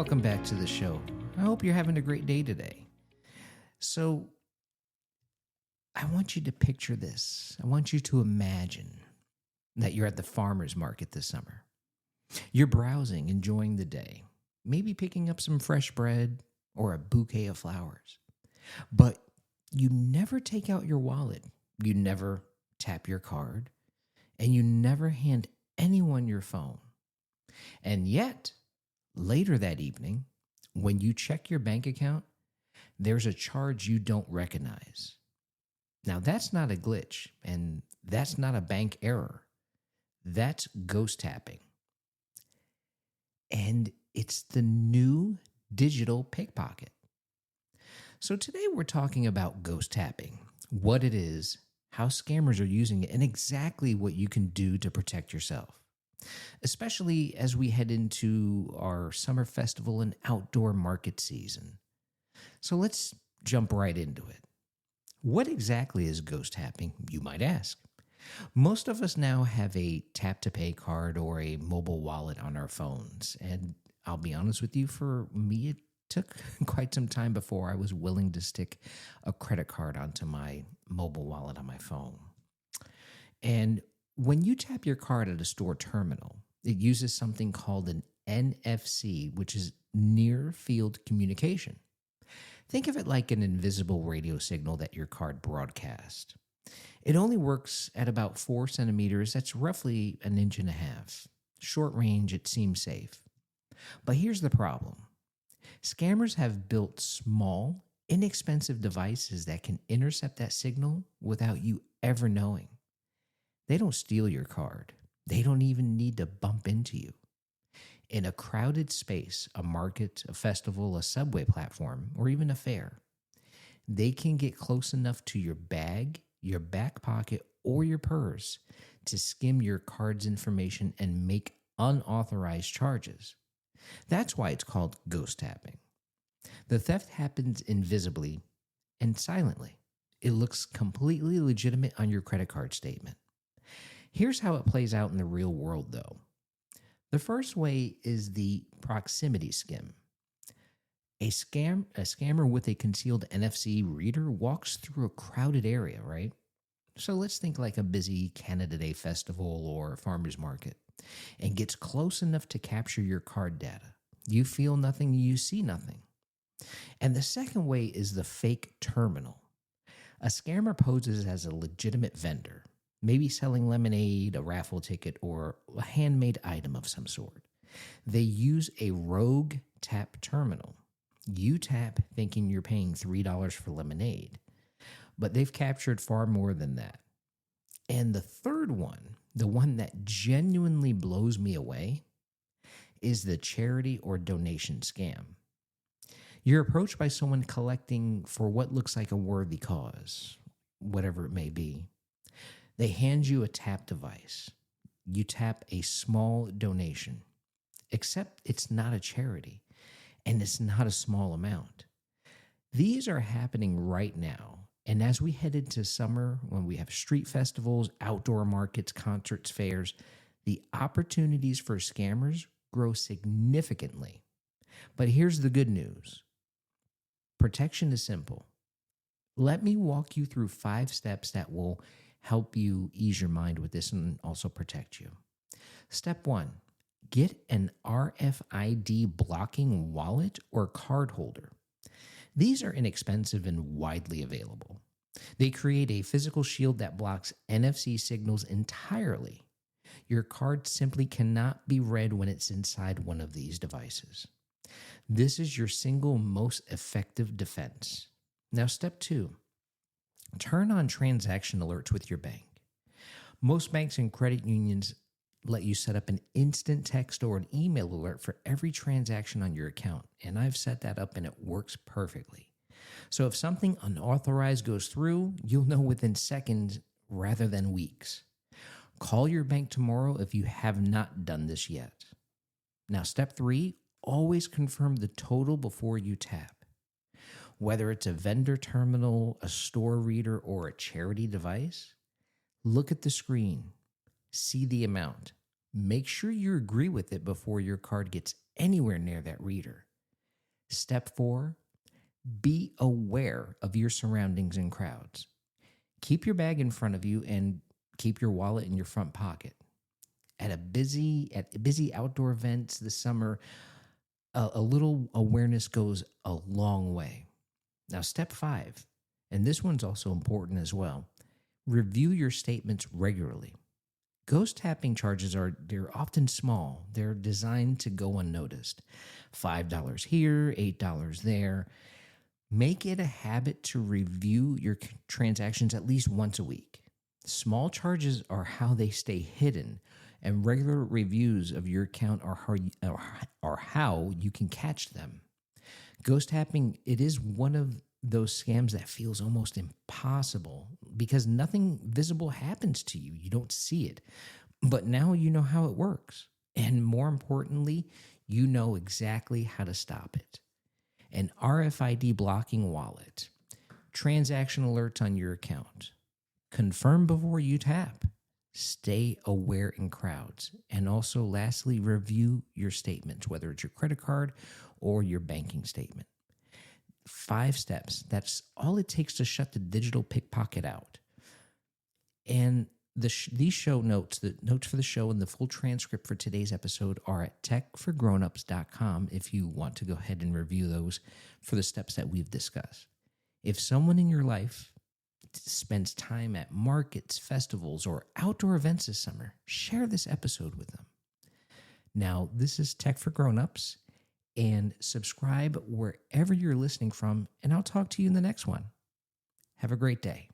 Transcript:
welcome back to the show. I hope you're having a great day today. So, I want you to picture this. I want you to imagine that you're at the farmer's market this summer. You're browsing, enjoying the day, maybe picking up some fresh bread or a bouquet of flowers. But you never take out your wallet, you never tap your card, and you never hand anyone your phone. And yet, later that evening, when you check your bank account, there's a charge you don't recognize. Now, that's not a glitch, and that's not a bank error. That's ghost tapping. And it's the new digital pickpocket. So today we're talking about ghost tapping, what it is, how scammers are using it, and exactly what you can do to protect yourself, especially as we head into our summer festival and outdoor market season. So let's jump right into it. What exactly is ghost tapping, you might ask? Most of us now have a tap-to-pay card or a mobile wallet on our phones. And I'll be honest with you, for me, it took quite some time before I was willing to stick a credit card onto my mobile wallet on my phone. And when you tap your card at a store terminal, it uses something called an NFC, which is near field communication. Think of it like an invisible radio signal that your card broadcasts. It only works at about 4 centimeters. That's roughly an inch and a half. Short range, it seems safe. But here's the problem. Scammers have built small, inexpensive devices that can intercept that signal without you ever knowing. They don't steal your card. They don't even need to bump into you. In a crowded space, a market, a festival, a subway platform, or even a fair, they can get close enough to your bag, your back pocket, or your purse to skim your card's information and make unauthorized charges. That's why it's called ghost tapping. The theft happens invisibly and silently. It looks completely legitimate on your credit card statement. Here's how it plays out in the real world, though. The first way is the proximity skim. A scammer with a concealed NFC reader walks through a crowded area, right? So let's think like a busy Canada Day festival or farmer's market, and gets close enough to capture your card data. You feel nothing, you see nothing. And the second way is the fake terminal. A scammer poses as a legitimate vendor, maybe selling lemonade, a raffle ticket, or a handmade item of some sort. They use a rogue tap terminal. You tap thinking you're paying $3 for lemonade, but they've captured far more than that. And the third one, the one that genuinely blows me away, is the charity or donation scam. You're approached by someone collecting for what looks like a worthy cause, whatever it may be. They hand you a tap device. You tap a small donation, except it's not a charity and it's not a small amount. These are happening right now. And as we head into summer, when we have street festivals, outdoor markets, concerts, fairs, the opportunities for scammers grow significantly. But here's the good news. Protection is simple. Let me walk you through 5 steps that will help you ease your mind with this and also protect you. Step 1, get an RFID blocking wallet or card holder. These are inexpensive and widely available. They create a physical shield that blocks NFC signals entirely. Your card simply cannot be read when it's inside one of these devices. This is your single most effective defense. Now, step 2. Turn on transaction alerts with your bank. Most banks and credit unions let you set up an instant text or an email alert for every transaction on your account, and I've set that up and it works perfectly. So if something unauthorized goes through, you'll know within seconds rather than weeks. Call your bank tomorrow if you have not done this yet. Now, step 3, always confirm the total before you tap. Whether it's a vendor terminal, a store reader, or a charity device, look at the screen, see the amount. Make sure you agree with it before your card gets anywhere near that reader. Step 4, be aware of your surroundings and crowds. Keep your bag in front of you and keep your wallet in your front pocket. At busy outdoor events this summer, a little awareness goes a long way. Now, step 5, and this one's also important as well. Review your statements regularly. Ghost tapping charges they're often small. They're designed to go unnoticed. $5 here, $8 there. Make it a habit to review your transactions at least once a week. Small charges are how they stay hidden, and regular reviews of your account are how you can catch them. Ghost tapping, it is one of those scams that feels almost impossible because nothing visible happens to you. You don't see it. But now you know how it works. And more importantly, you know exactly how to stop it. An RFID blocking wallet, transaction alerts on your account, confirm before you tap, stay aware in crowds, and also lastly, review your statements, whether it's your credit card or your banking statement. 5 steps. That's all it takes to shut the digital pickpocket out. And these show notes, the notes for the show and the full transcript for today's episode are at techforgrownups.com if you want to go ahead and review those for the steps that we've discussed. If someone in your life spends time at markets, festivals, or outdoor events this summer, share this episode with them. Now, this is Tech for Grownups, and subscribe wherever you're listening from, and I'll talk to you in the next one. Have a great day.